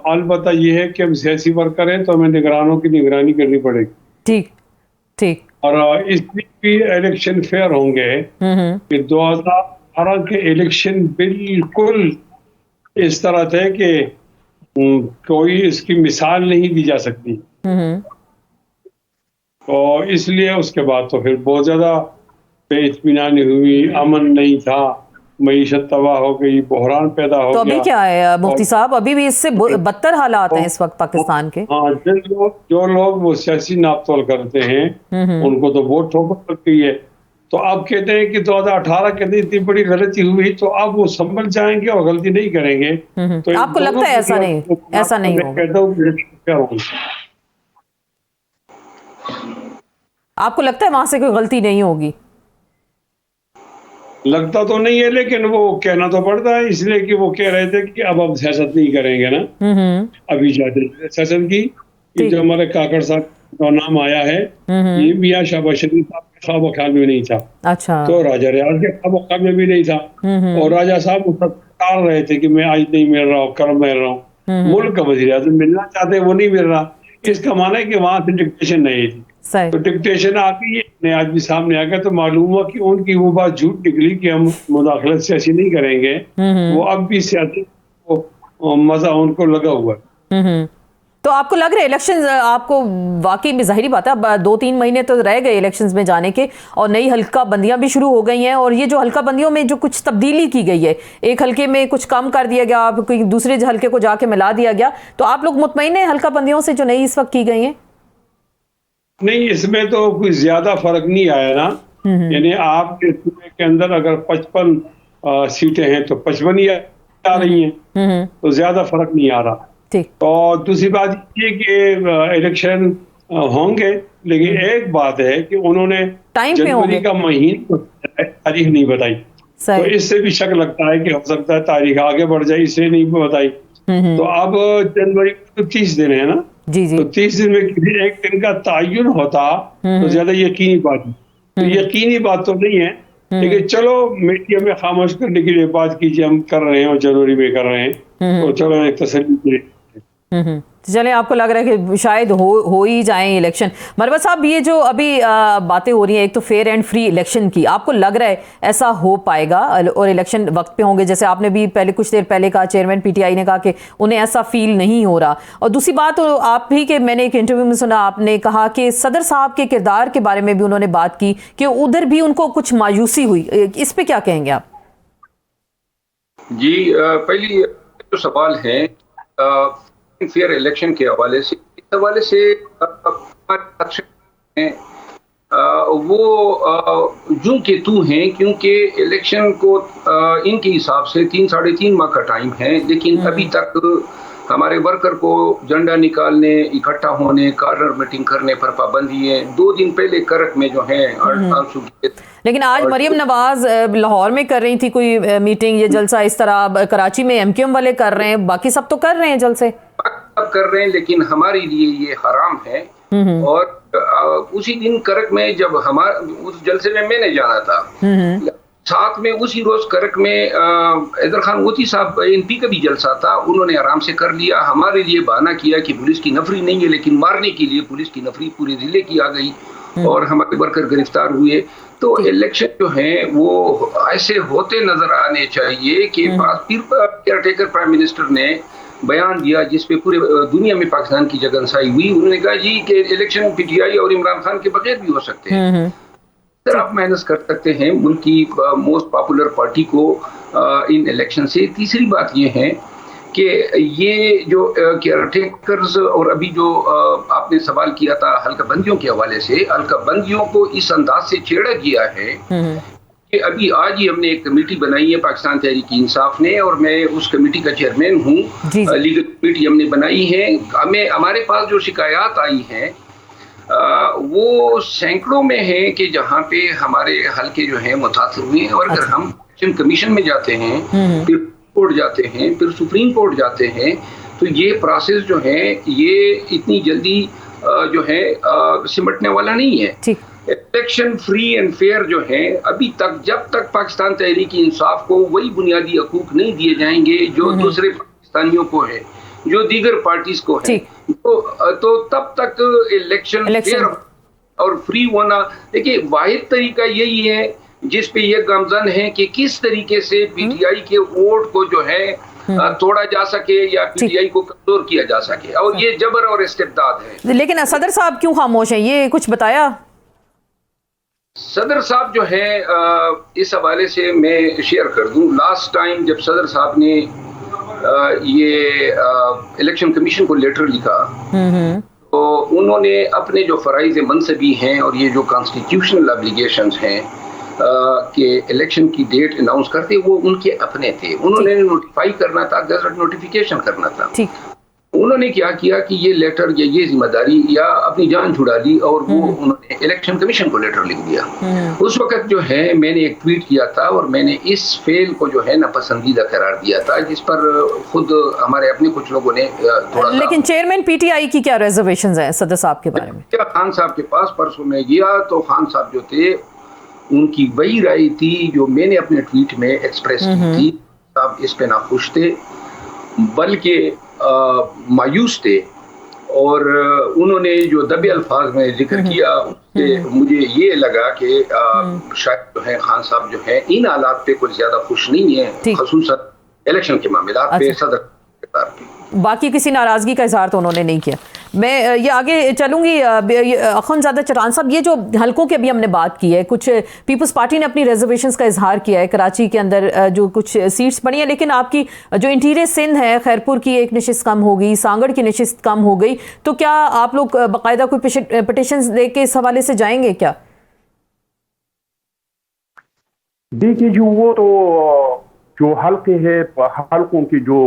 البتہ یہ ہے کہ ہم سیاسی ورکر ہیں تو ہمیں نگرانوں کی نگرانی کرنی پڑے گی. ٹھیک. اور اس میں بھی الیکشن فیئر ہوں گے کہ 2018 کے الیکشن بالکل اس طرح تھے کہ کوئی اس کی مثال نہیں دی جا سکتی. اور اس لیے اس کے بعد تو پھر بہت زیادہ بے اطمینانی ہوئی, امن نہیں تھا, معیشت تباہ ہو گئی, بحران پیدا ہو گیا. تو ابھی کیا ہے مفتی صاحب, ابھی بھی اس سے بدتر حالات ہیں اس وقت پاکستان کے. ہاں, جو لوگ وہ سیاسی ناپ تول کرتے ہیں ان کو تو ووٹ ٹھوکر لگ گئی ہے. تو اب کہتے ہیں کہ 2018 کے اندر اتنی بڑی غلطی ہوئی تو اب وہ سنبھل جائیں گے اور غلطی نہیں کریں گے. تو آپ کو لگتا ہے ایسا نہیں ہوگا؟ آپ کو لگتا ہے وہاں سے کوئی غلطی نہیں ہوگی؟ لگتا تو نہیں ہے لیکن وہ کہنا تو پڑتا ہے, اس لیے کہ وہ کہہ رہے تھے کہ اب ہم سیاست نہیں کریں گے نا. ابھی جاتے سیاست کی یہ جو ہمارے کاکڑ صاحب کا نام آیا ہے یہ میاں شہباز شریف صاحب کے خواب و خیال میں نہیں تھا. اچھا. تو راجہ ریاض کے خواب و خیال میں بھی نہیں تھا. اور راجہ صاحب ٹال رہے تھے کہ میں آج نہیں مل رہا ہوں, کل مل رہا ہوں. ملک کا وزیر اعظم ملنا چاہتے وہ نہیں مل رہا. اس کا معنی ہے کہ وہاں سے ڈکٹیشن نہیں تھی. تو ڈکٹیشن آ گئی, آج بھی سامنے آ گیا تو معلوم ہوا کہ ان کی وہ بات جھوٹ نکلی کہ ہم مداخلت سیاسی نہیں کریں گے. وہ اب بھی سیاسی مزہ ان کو لگا ہوا ہے. تو آپ کو لگ رہا ہے الیکشن آپ کو واقعی میں ظاہری بات ہے 2-3 مہینے تو رہ گئے الیکشنز میں جانے کے اور نئی حلقہ بندیاں بھی شروع ہو گئی ہیں, اور یہ جو حلقہ بندیوں میں جو کچھ تبدیلی کی گئی ہے, ایک حلقے میں کچھ کم کر دیا گیا, کوئی دوسرے حلقے کو جا کے ملا دیا گیا, تو آپ لوگ مطمئن ہیں حلقہ بندیوں سے جو نئی اس وقت کی گئی ہیں؟ نہیں, اس میں تو کوئی زیادہ فرق نہیں آیا نا. یعنی آپ کے صوبے کے اندر اگر 55 سیٹیں ہیں تو 55 ہی آ رہی ہیں, تو زیادہ فرق نہیں آ رہا. اور دوسری بات یہ کہ الیکشن ہوں گے لیکن ایک بات ہے کہ انہوں نے جنوری کا مہینہ تاریخ نہیں بتائی، تو اس سے بھی شک لگتا ہے کہ ہو سکتا ہے تاریخ آگے بڑھ جائے، اس سے نہیں بتائی. تو اب جنوری تو 30 دن ہے نا، تو 30 دن میں کسی ایک دن کا تعین ہوتا تو زیادہ یقینی بات ہے. تو یقینی بات تو نہیں ہے، لیکن چلو میڈیا میں خاموش کرنے کے لیے بات کیجیے، ہم کر رہے ہیں اور جنوری میں کر رہے ہیں، تو چلو ایک تسلی. چلیں، آپ کو لگ رہا ہے کہ شاید ہو ہی جائیں الیکشن. مروت صاحب، یہ جو ابھی باتیں ہو رہی ہیں ایک تو فیئر اینڈ فری الیکشن کی، آپ کو لگ رہا ہے ایسا ہو پائے گا اور الیکشن وقت پہ ہوں گے؟ جیسے آپ نے بھی کچھ دیر پہلے کہا، چیئرمین پی ٹی آئی نے کہا کہ انہیں ایسا فیل نہیں ہو رہا. اور دوسری بات آپ بھی، کہ میں نے ایک انٹرویو میں سنا، آپ نے کہا کہ صدر صاحب کے کردار کے بارے میں بھی انہوں نے بات کی کہ ادھر بھی ان کو کچھ مایوسی ہوئی. اس پہ کیا کہیں گے آپ؟ جی، پہلی جو سوال ہے فیئر الیکشن کے حوالے سے، اس حوالے سے وہ جو کہ تو ہیں، کیونکہ الیکشن کو ان کے حساب سے 3-3.5 ماہ کا ٹائم ہے، لیکن ابھی تک ہمارے ورکر کو جھنڈا نکالنے، اکٹھا ہونے، کارنر میٹنگ کرنے پر پابندی ہے. 2 دن پہلے کرک میں جو ہیں لیکن آج مریم نواز لاہور میں کر رہی تھی کوئی میٹنگ یا جلسہ، اس طرح کراچی میں ایم کیو ایم والے کر رہے ہیں، باقی سب تو کر رہے ہیں جلسے کر رہے ہیں، لیکن ہمارے لیے یہ حرام ہے. اور اسی دن کرک میں جب اس جلسے میں نے جانا تھا، ساتھ میں اسی روز کرک میں حیدر خان موتی صاحب این پی کا بھی جلسہ تھا، انہوں نے آرام سے کر لیا. ہمارے لیے بہانہ کیا کہ پولیس کی نفری نہیں ہے، لیکن مارنے کے لیے پولیس کی نفری پورے ضلع کی آ گئی اور ہمارے ورکر گرفتار ہوئے. تو الیکشن جو ہیں وہ ایسے ہوتے نظر آنے چاہیے کہ کیئر ٹیکر پرائم منسٹر نے بیان دیا جس پہ پورے دنیا میں پاکستان کی جگنسائی ہوئی. انہوں نے کہا جی کہ الیکشن پی ٹی آئی اور عمران خان کے بغیر بھی ہو سکتے ہیں. سر، آپ مائنس کر سکتے ہیں ملک کی موسٹ پاپولر پارٹی کو ان الیکشن سے. تیسری بات یہ ہے کہ یہ جو کیئر ٹیکرز اور ابھی جو آپ نے سوال کیا تھا حلقہ بندیوں کے حوالے سے، حلقہ بندیوں کو اس انداز سے چھیڑا گیا ہے کہ ابھی آج ہی ہم نے ایک کمیٹی بنائی ہے پاکستان تحریک انصاف نے، اور میں اس کمیٹی کا چیئرمین ہوں. لیگل کمیٹی ہم نے بنائی ہے. ہمارے پاس جو شکایات آئی ہیں وہ سینکڑوں میں ہیں کہ جہاں پہ ہمارے حلقے جو ہیں متاثر ہوئے ہیں. اور اگر ہم الیکشن کمیشن میں جاتے ہیں، پھر کورٹ جاتے ہیں، پھر سپریم کورٹ جاتے ہیں، تو یہ پروسیس جو ہے یہ اتنی جلدی جو ہے سمٹنے والا نہیں ہے. الیکشن فری اینڈ فیئر جو ہے، ابھی تک جب تک پاکستان تحریک انصاف کو وہی بنیادی حقوق نہیں دیے جائیں گے جو دوسرے پاکستانیوں کو ہے، جو دیگر پارٹیز کو ہے، تو تب تک الیکشن فیئر اور فری ہونا. دیکھیے، واحد طریقہ یہی ہے جس پہ یہ گامزن ہے کہ کس طریقے سے پی ٹی آئی کے ووٹ کو جو ہے توڑا جا سکے یا پی ٹی آئی کو کمزور کیا جا سکے، اور یہ جبر اور استبداد ہے. لیکن صدر صاحب کیوں خاموش ہیں؟ یہ کچھ بتایا صدر صاحب جو ہے اس حوالے سے میں شیئر کر دوں. لاسٹ ٹائم جب صدر صاحب نے یہ الیکشن کمیشن کو لیٹر لکھا تو انہوں نے اپنے جو فرائض منصبی ہیں اور یہ جو کانسٹیٹیوشنل ابلیگیشنز ہیں کہ الیکشن کی ڈیٹ اناؤنس کرتے، وہ ان کے اپنے تھے. انہوں نے نوٹیفائی کرنا تھا، گزٹ نوٹیفیکیشن کرنا تھا. انہوں نے کیا کیا کہ یہ لیٹر یا یہ ذمہ داری یا اپنی جان چھڑا لی اور وہ انہوں نے الیکشن کمیشن کو لیٹر لکھ دیا. اس وقت جو ہے میں نے ایک ٹویٹ کیا تھا اور میں نے اس فیل کو جو ہے ناپسندیدہ قرار دیا تھا، جس پر خود ہمارے اپنے کچھ لوگوں نے تھوڑا. لیکن چیئرمین پی ٹی آئی کی کیا ریزرویشنز ہیں صدر صاحب کے بارے میں؟ خان صاحب کے پاس پرسوں میں گیا تو خان صاحب جو تھے ان کی وہی رائے تھی جو میں نے اپنے ٹویٹ میں ایکسپریس کی تھی. صاحب اس پہ ناخوش تھے، بلکہ مایوس تھے، اور انہوں نے جو دبے الفاظ میں ذکر کیا مجھے یہ لگا کہ شاید جو ہے خان صاحب جو ہے ان حالات پہ کچھ زیادہ خوش نہیں ہیں، خصوصاً الیکشن کے معاملات پہ صدر. باقی کسی ناراضگی کا اظہار تو انہوں نے نہیں کیا. میں یہ آگے چلوں گی. اخوندزادہ چٹان صاحب، یہ جو حلقوں کی ابھی ہم نے بات کی ہے، کچھ پیپلز پارٹی نے اپنی ریزرویشنز کا اظہار کیا ہے، کراچی کے اندر جو کچھ سیٹس پڑی ہیں، لیکن آپ کی جو انٹیریئر سندھ ہے، خیرپور کی ایک نشست کم ہو گئی، سانگڑ کی نشست کم ہو گئی، تو کیا آپ لوگ باقاعدہ کوئی پٹیشنز لے کے اس حوالے سے جائیں گے کیا؟ دیکھیے جو وہ تو جو حلقے ہے، حلقوں کے جو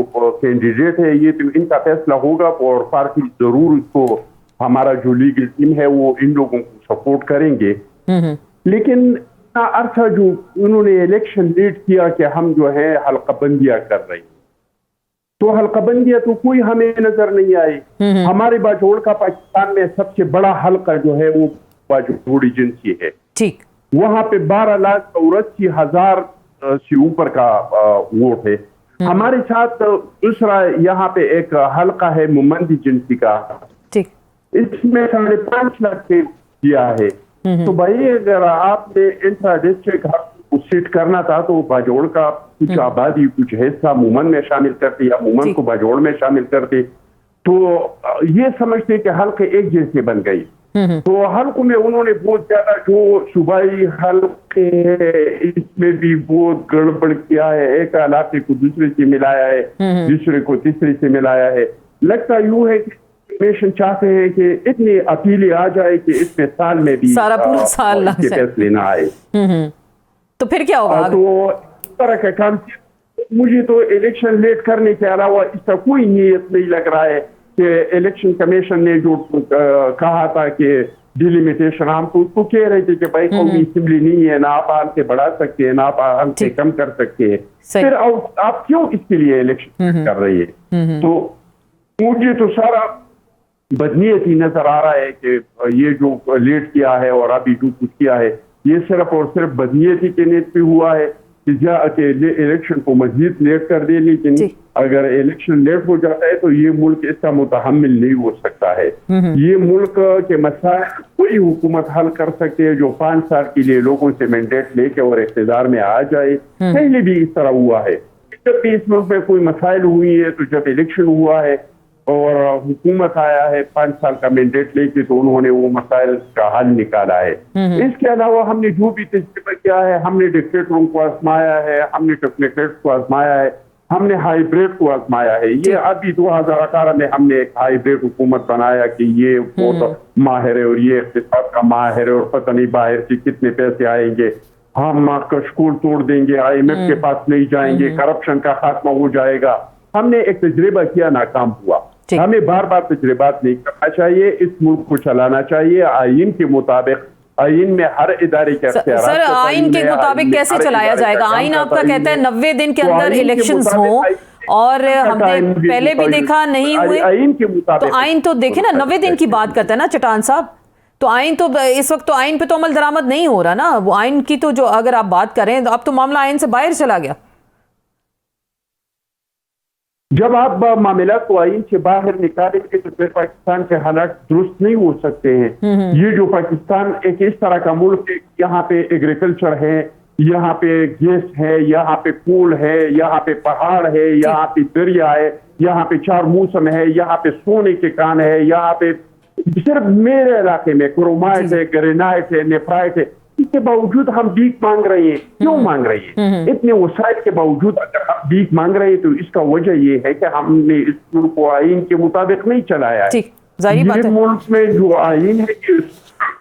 کینڈیڈیٹ ہے، یہ تو ان کا فیصلہ ہوگا اور پارٹی ضرور اس کو हमारा जो लीगल टीम है वो इन लोगों को सपोर्ट करेंगे। लेकिन अर्था जो उन्होंने इलेक्शन लीड किया कि हम जो है हल्काबंदियां कर रहे हैं, तो हल्काबंदियां तो कोई हमें नजर नहीं आई। हमारे बाजोड़ का पाकिस्तान में सबसे बड़ा हल्का जो है वो बाजोड़ एजेंसी है। ठीक, वहां पे 12,84,000 से ऊपर का वोट है। हमारे साथ दूसरा यहाँ पे एक हल्का है मोमंद एजेंसी का, ठीक, इसमें 5.5 लाख से दिया है। तो भाई अगर आपने इंट्रा डिस्ट्रिक्ट को सीट करना था तो बाजोड़ का कुछ आबादी, कुछ हिस्सा मोमन में शामिल करते या मोमन को बाजोड़ में शामिल करते, तो ये समझते कि हल्के एक जैसे बन गई। तो हल्कों में उन्होंने बहुत ज्यादा जो सूबाई हल्के है इसमें भी बहुत गड़बड़ किया है। एक इलाके को दूसरे से मिलाया है, दूसरे को तीसरे से मिलाया है। लगता यूं है कि कमीशन चाहते हैं कि इतनी अपीलें आ जाए कि इसमें साल में भी सारा पूरा साल लग जाए, फैसले ना आए। तो फिर क्या होगा? तो इस तरह का काम मुझे तो इलेक्शन लेट करने के अलावा इसका कोई नीयत नहीं लग रहा है कि इलेक्शन कमीशन ने जो कहा था कि डिलिमिटेशन, हम तो उसको कह रहे थे कि भाई कौमी असेंबली नहीं है, ना आप आल के बढ़ा सकते हैं, ना आप आल के कम कर सकते हैं, फिर आप क्यों इसके लिए इलेक्शन कर रही है? तो मुझे तो सारा बदनीयत ही नजर आ रहा है कि ये जो लेट किया है और अभी जो कुछ किया है ये सिर्फ और सिर्फ बदनीयत ही के नीयत पे हुआ है कि इलेक्शन को मजीद लेट कर दे। लेकिन अगर इलेक्शन लेट हो जाता है तो ये मुल्क इसका मुतहम्मिल नहीं हो सकता है। ये मुल्क के मसाइल कोई हुकूमत हल कर सकती है जो 5 साल के लिए लोगों से मैंडेट लेके और इख्तियार में आ जाए। पहले भी इस तरह हुआ है, जब भी इस मुल्क में कोई मसाइल हुई है तो जब इलेक्शन हुआ है और हुकूमत आया है 5 साल का मैंडेट लेके तो उन्होंने वो मसाइल का हल निकाला है। इसके अलावा हमने जो भी तजुर्बा किया है, हमने डिक्टेटरों को आजमाया है, हमने टेक्नोक्रेट को आजमाया है, हमने हाइब्रिड को आजमाया है। ये अभी 2018 में हमने एक हाइब्रिड हुकूमत बनाया कि ये बहुत माहिर है और ये इक़्तिसाद का माहिर है और पता नहीं बाहर से कितने पैसे आएंगे, हम कशकोल तोड़ देंगे, IMF के पास नहीं जाएंगे, करप्शन का खात्मा हो जाएगा। हमने एक तजुर्बा किया, नाकाम हुआ। हमें बार बार तजुर्बात नहीं करना चाहिए, इस मुल्क को चलाना चाहिए आईन के मुताबिक। आईन में हर इदारे के सर आईन के मुताबिक कैसे चलाया जाएगा? आईन आपका कहता है 90 दिन के अंदर इलेक्शंस हों, और हमने पहले भी देखा नहीं हुए। आईन के मुताबिक तो आईन तो देखे ना 90 दिन की बात करता है ना चट्टान साहब, तो आईन तो इस वक्त तो आईन पे तो अमल दरामद नहीं हो रहा ना। वो आईन की तो जो अगर आप बात करें तो अब तो मामला आईन से बाहर चला गया। जब आप मामला को आईन से बाहर निकालेंगे तो फिर पाकिस्तान के हालात दुरुस्त नहीं हो सकते हैं। ये जो पाकिस्तान एक इस तरह का मुल्क है, यहाँ पे एग्रीकल्चर है, यहाँ पे गैस है, यहाँ पे पुल है, यहाँ पे पहाड़ है, यहाँ पे दरिया है, यहाँ पे 4 मौसम है, यहाँ पे सोने के कान है, यहाँ पे सिर्फ मेरे इलाके में क्रोमाइट है, ग्रेनाइट है, नेफ्राइट है। इसके बावजूद हम भीख मांग रहे हैं। क्यों मांग रहे हैं? इतने वसाइल के बावजूद अगर हम भीख मांग रहे हैं तो इसका वजह ये है कि हमने इस मुल्क को आईन के मुताबिक नहीं चलाया है। ये मुल्क में जो आईन है ये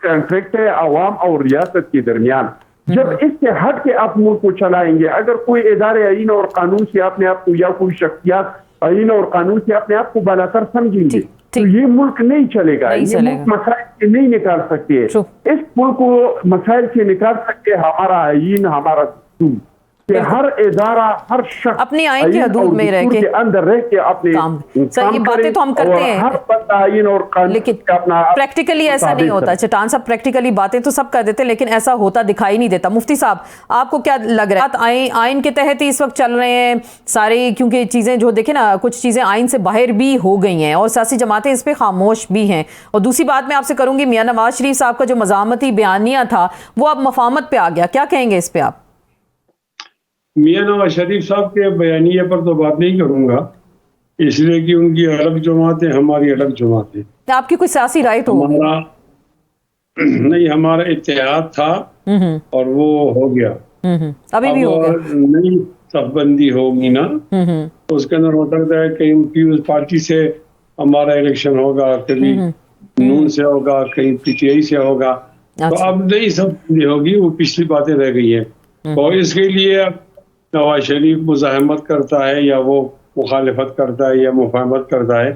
कॉन्ट्रैक्ट है अवाम और रियासत के दरमियान। जब इससे हट के आप मुल्क को चलाएंगे, अगर कोई इदारे आईन और कानून से अपने आप को या कोई शख्सियत आईन और कानून से अपने आप को बालातर समझेंगे तो ये मुल्क नहीं चलेगा। ये मुल्क मसाइल से नहीं निकाल सकते है। इस मुल्क को मसाइल से निकाल सकते हमारा आईन, हमारा दस्तूर, कि हर इदारा, हर शख्स अपनी आईन की हदूद में रह के अंदर रह के अपने काम ये बातें तो हम करते हैं, हर बंदा आईन और कानून लेकिन प्रैक्टिकली ऐसा नहीं होता। चट्टान साहब प्रैक्टिकली बातें तो सब कर देते हैं लेकिन ऐसा होता दिखाई नहीं देता। मुफ्ती साहब आपको क्या लग रहा है? आईन के तहत ही इस वक्त चल रहे हैं सारे, क्योंकि चीजें जो देखे ना कुछ चीजें आईन से बाहर भी हो गई हैं और सियासी जमातें इस पे खामोश भी हैं। और दूसरी बात मैं आपसे करूंगी, मियां नवाज शरीफ साहब का जो मज़ामती बयानिया था वो अब मफामत पे आ गया, क्या कहेंगे इस पे आप? मियां नवाज शरीफ साहब के बयानिए पर तो बात नहीं करूंगा, इसलिए कि उनकी अलग जमात है, हमारी अलग जमात है। आपकी कोई सियासी राय तो हमारा नहीं, हमारा इत्तेहाद था और वो हो गया, अभी भी हो गया। नई सफबंदी होगी ना तो उसके अंदर हो सकता है कहीं पीपल्स पार्टी से हमारा इलेक्शन होगा, कभी नून से होगा, कहीं PTI से होगा। तो अब नई सफबंदी होगी, वो पिछली बातें रह गई है। और इसके लिए नवाज शरीफ मुज़ाहमत करता है या वो मुखालिफत करता है या मुफाहमत करता है,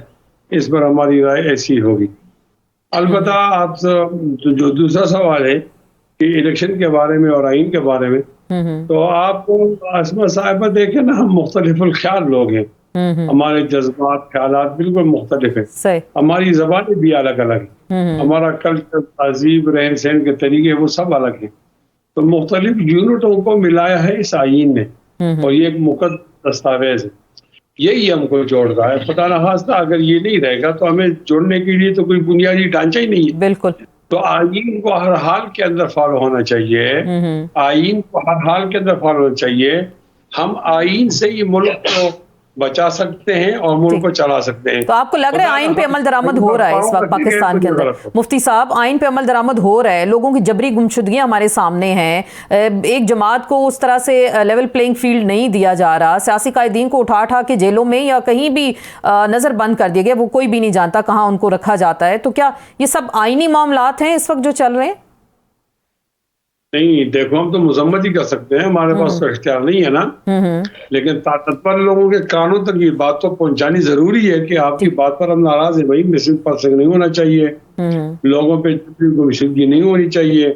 इस पर हमारी राय ऐसी होगी। अलबत्ता आप जो दूसरा सवाल है कि इलेक्शन के बारे में और आइन के बारे में, तो आपको आसमा साहिबा देखे ना, हम मुख्तलिफुल ख्याल लोग हैं, हमारे जज्बात ख्यालात बिल्कुल मुख्तलिफ है, हमारी ज़बानें भी अलग अलग है, हमारा कल्चर, तहजीब, रहन सहन के तरीके वो सब अलग है। तो मुख्तलिफ यूनिटों को मिलाया है इस आइन ने, और ये एक मुकद्दस दस्तावेज है, यही हमको जोड़ रहा है। खुदा न खास्ता अगर ये नहीं रहेगा तो हमें जोड़ने के लिए तो कोई बुनियादी ढांचा ही नहीं है। बिल्कुल। तो आइन को हर हाल के अंदर फॉलो होना चाहिए, आइन को हर हाल के अंदर फॉलो होना चाहिए। हम आइन से ही मुल्क को बचा सकते हैं और मुल्क को चला सकते हैं। तो आपको लग रहा है आइन पे अमल दरामद हो रहा है इस वक्त पाकिस्तान के अंदर? मुफ्ती साहब, आइन पे अमल दरामद हो रहा है, लोगों की जबरी गुमशुदगियां हमारे सामने हैं, एक जमात को उस तरह से लेवल प्लेइंग फील्ड नहीं दिया जा रहा, सियासी कायदीन को उठा उठा के जेलों में या कहीं भी नजर बंद कर दिया गया, वो कोई भी नहीं जानता कहाँ उनको रखा जाता है। तो क्या ये सब आइनी मामलात हैं इस वक्त जो चल रहे हैं? नहीं, देखो हम तो मजम्मत ही कर सकते हैं, हमारे पास तो इख्तियार नहीं है ना, लेकिन ताकतवर लोगों के कानों तक ये बात तो पहुंचानी जरूरी है कि आपकी बात पर हम नाराज है भाई, मिसलीड पर्सन नहीं होना चाहिए, लोगों पे गुमशुदगी नहीं होनी चाहिए,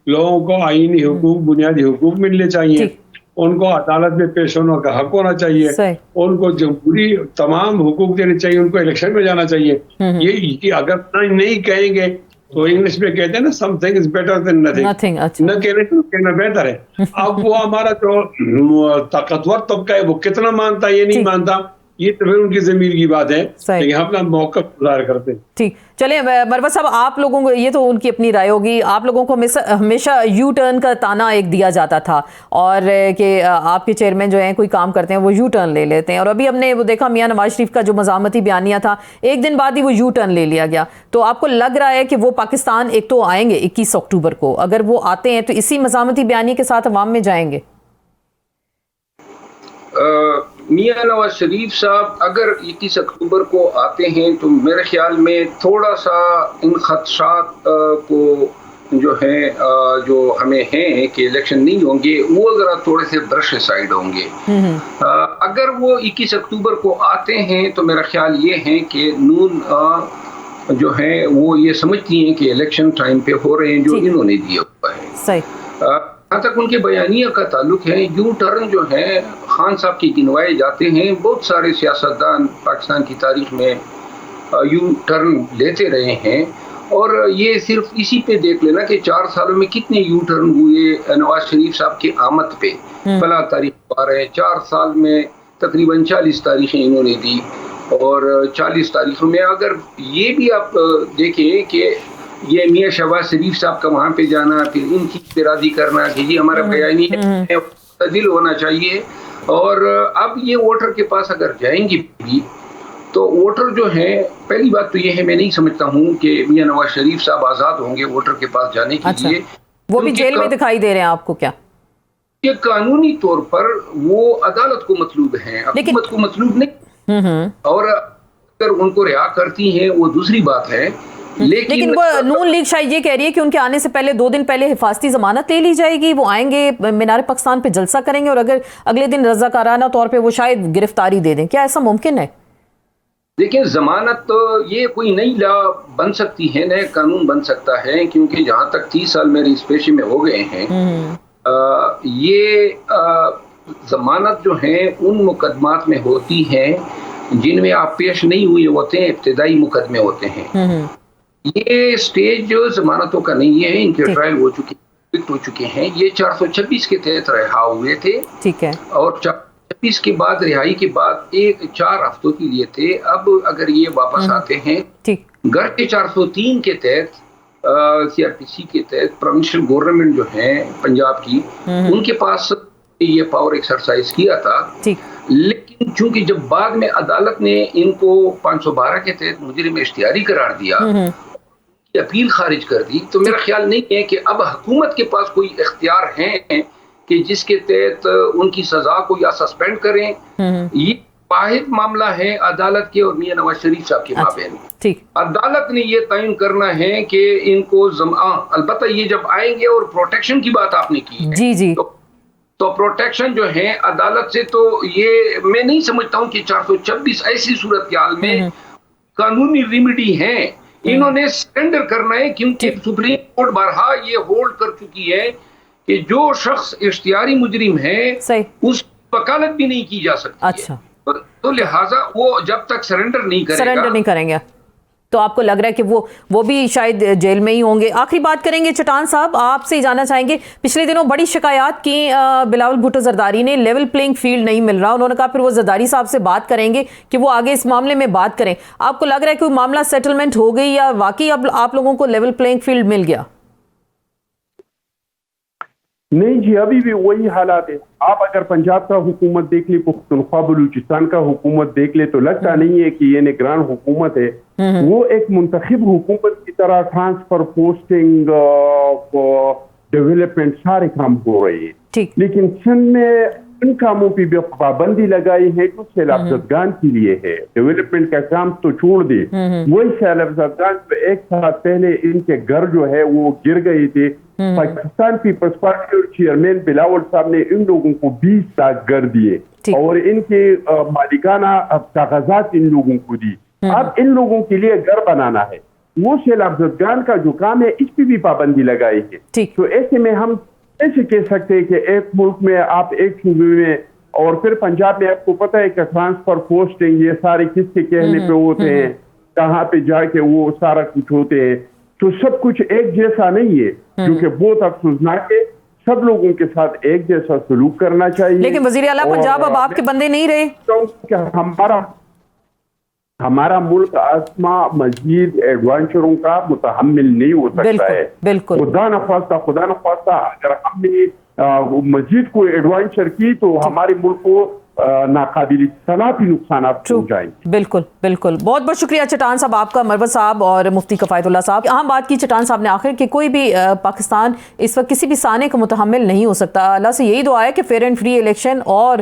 लोगों को आईनी हुकूक, बुनियादी हुकूक मिलने चाहिए, उनको अदालत में पेश होने का हक होना चाहिए, उनको जमहूरी तमाम हुकूक देने चाहिए, उनको इलेक्शन में जाना चाहिए। ये अगर नहीं कहेंगे तो इंग्लिश में कहते हैं ना, something is better than nothing, न कहना बेहतर है। अब वो हमारा जो ताकतवर तबका है वो कितना मानता है, ये नहीं मानता, ये तो फिर उनकी ज़मीर की बात है, लेकिन हम अपना मौक़िफ़ ज़ाहिर करते हैं। ठीक, चलिए मरवत साहब, आप लोगों को, ये तो उनकी अपनी राय होगी, आप लोगों को हमेशा यू टर्न का ताना एक दिया जाता था, और कि आपके चेयरमैन जो हैं कोई काम करते हैं वो यू टर्न ले लेते हैं, और अभी हमने वो देखा मियां नवाज शरीफ का जो मज़ामती बयानिया था, एक दिन बाद ही वो यू टर्न ले लिया गया। तो आपको लग रहा है कि वो पाकिस्तान एक तो आएंगे 21 अक्टूबर को, अगर वो आते हैं तो इसी मज़ामती बयानी के साथ अवाम में जाएंगे? मियां नवाज शरीफ साहब अगर 21 अक्टूबर को आते हैं तो मेरे ख्याल में थोड़ा सा इन खदशात को जो है, जो हमें हैं कि इलेक्शन नहीं होंगे, वो ज़रा थोड़े से ब्रश साइड होंगे। अगर वो 21 अक्टूबर को आते हैं तो मेरा ख्याल ये है कि नून जो है वो ये समझती हैं कि इलेक्शन टाइम पे हो रहे हैं, जो इन्होंने दिया हुआ है। सही। जहाँ तक उनके बयानिया का ताल्लुक है, यू टर्न जो है खान साहब की गिनवाए जाते हैं, बहुत सारे सियासतदान पाकिस्तान की तारीख में यू टर्न लेते रहे हैं, और ये सिर्फ इसी पे देख लेना कि 4 सालों में कितने यू टर्न हुए नवाज शरीफ साहब की आमद पे। भला तारीख पा रहे हैं, 4 साल में तकरीबन 40 तारीखें इन्होंने दी, और 40 तारीखों में अगर ये भी आप देखें कि ये मियां शहबाज शरीफ साहब का वहाँ पे जाना, फिर उनकी इरादी करना कि जी हमारा बयानी है तब्दील होना चाहिए, और अब ये वोटर के पास अगर जाएंगे भी तो वोटर जो है, पहली बात तो ये है, मैं नहीं समझता हूँ कि मियां नवाज शरीफ साहब आज़ाद होंगे वोटर के पास जाने के लिए। वो भी जेल में दिखाई दे रहे हैं आपको क्या? ये कानूनी तौर पर वो अदालत को मतलूब है, हुकूमत को मतलूब नहीं, और अगर उनको रिहा करती हैं वो दूसरी बात है। लेकिन वो नून लीग शायद ये कह रही है कि उनके आने से पहले 2 दिन पहले हिफाजती जमानत ले ली जाएगी, वो आएंगे मीनार पाकिस्तान पे जलसा करेंगे, और अगर अगले दिन रज़ाकाराना तौर पे वो शायद गिरफ्तारी दे दें। क्या ऐसा मुमकिन है? देखिए, जमानत तो ये कोई नई लॉ बन सकती है, नया कानून बन सकता है, क्योंकि जहाँ तक 30 साल मेरे इस पेशे में हो गए हैं, ये जमानत जो है उन मुकदमात में होती है जिनमें आप पेश नहीं हुए होते हैं, इब्तिदाई मुकदमे होते हैं। ये स्टेज जो जमानतों का नहीं है, इनके ट्रायल हो चुके हैं। ये 426 के तहत रिहा हुए थे, ठीक है, और 426 के बाद रिहाई के बाद 4 हफ्तों के लिए थे। अब अगर ये वापस आते हैं, घर के 403 के तहत CRPC के तहत प्रोविंशियल गवर्नमेंट जो है पंजाब की, उनके पास ये पावर एक्सरसाइज किया था, लेकिन चूंकि जब बाद में अदालत ने इनको 512 के तहत मुजरिम इश्तिहारी करार दिया, अपील खारिज कर दी, तो मेरा ख्याल नहीं है कि अब हुकूमत के पास कोई इख्तियार है कि जिसके तहत उनकी सजा को या सस्पेंड करें। ये वाहिद मामला है अदालत के और मियां नवाज शरीफ साहब के माबैन। अदालत ने ये तयन करना है कि इनको अलबत्ता ये जब आएंगे, और प्रोटेक्शन की बात आपने की है, जी तो प्रोटेक्शन जो है अदालत से, तो ये मैं नहीं समझता हूँ कि 426 ऐसी सूरत के हाल में कानूनी रेमेडी है انہوں نے سرنڈر کرنا ہے، کیونکہ سپریم کورٹ بارہا یہ ہولڈ کر چکی ہے کہ جو شخص اشتہاری مجرم ہے اس وکالت بھی نہیں کی جا سکتی۔ اچھا، تو لہٰذا وہ جب تک سرنڈر نہیں کریں گے تو آپ کو لگ رہا ہے کہ وہ بھی شاید جیل میں ہی ہوں گے۔ آخری بات کریں گے چٹان صاحب، آپ سے جاننا چاہیں گے، پچھلے دنوں بڑی شکایات کی بلاول بھٹو زرداری نے، لیول پلینگ فیلڈ نہیں مل رہا، انہوں نے کہا پھر وہ زرداری صاحب سے بات کریں گے کہ وہ آگے اس معاملے میں بات کریں۔ آپ کو لگ رہا ہے کہ وہ معاملہ سیٹلمنٹ ہو گئی یا واقعی اب آپ لوگوں کو لیول پلینگ فیلڈ مل گیا؟ نہیں جی، ابھی بھی وہی حالات ہے۔ آپ اگر پنجاب کا حکومت دیکھ لیں، پختونخوا بلوچستان کا حکومت دیکھ لیں، تو لگتا نہیں ہے کہ یہ نگران حکومت ہے، وہ ایک منتخب حکومت کی طرح ٹرانسفر، پوسٹنگ، ڈیولپمنٹ سارے کام ہو رہے ہیں۔ لیکن سندھ میں ان کاموں پہ بھی پابندی لگائی ہے جو سیلاب زدگان کے لیے ہے۔ ڈیولپمنٹ کا کام تو چھوڑ دے، وہی سیلاب زدگان پہ ایک سال پہلے ان کے گھر جو ہے وہ گر گئے تھے۔ پاکستان پیپلز پارٹی اور چیئرمین بلاول صاحب نے ان لوگوں کو 20 لاکھ گھر دیے اور ان کے مالکانہ کاغذات ان لوگوں کو دی۔ اب ان لوگوں کے لیے گھر بنانا ہے، وہ سیلاب زدگان کا جو کام ہے اس پہ بھی پابندی لگائی ہے۔ تو ایسے میں ہم ایسے کہہ سکتے ہیں کہ ایک ملک میں آپ ایک صوبے میں، اور پھر پنجاب میں آپ کو پتہ ہے کہ ٹرانسفر، پوسٹنگ، یہ سارے کس کے کہنے پہ ہوتے ہیں، کہاں پہ جا کے وہ سارا کچھ ہوتے ہیں، تو سب کچھ ایک جیسا نہیں ہے، کیونکہ بہت افسوسناک ہے۔ سب لوگوں کے ساتھ ایک جیسا سلوک کرنا چاہیے۔ لیکن وزیر اعلیٰ پنجاب اب آپ کے بندے نہیں رہے۔ ہمارا ملک آسما مزید ایڈوانچروں کا متحمل نہیں ہو سکتا ہے۔ خدا نخواستہ اگر ہم نے مزید کوئی ایڈوانچر کی تو ہمارے ملک کو ناقابل صنعتی نقصانات ہو جائیں گے۔ بالکل بالکل، بہت بہت شکریہ چٹان صاحب آپ کا، مروت صاحب اور مفتی کفایت اللہ صاحب۔ اہم بات کی چٹان صاحب نے آخر کہ کوئی بھی پاکستان اس وقت کسی بھی سانے کا متحمل نہیں ہو سکتا۔ اللہ سے یہی دعا ہے کہ فیئر اینڈ فری الیکشن اور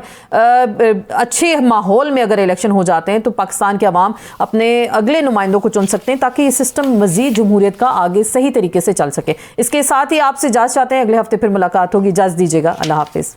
اچھے ماحول میں اگر الیکشن ہو جاتے ہیں تو پاکستان کے عوام اپنے اگلے نمائندوں کو چن سکتے ہیں تاکہ یہ سسٹم مزید جمہوریت کا آگے صحیح طریقے سے چل سکے۔ اس کے ساتھ ہی آپ سے اجازت چاہتے ہیں، اگلے ہفتے پھر ملاقات ہوگی، اجازت دیجیے گا، اللہ حافظ۔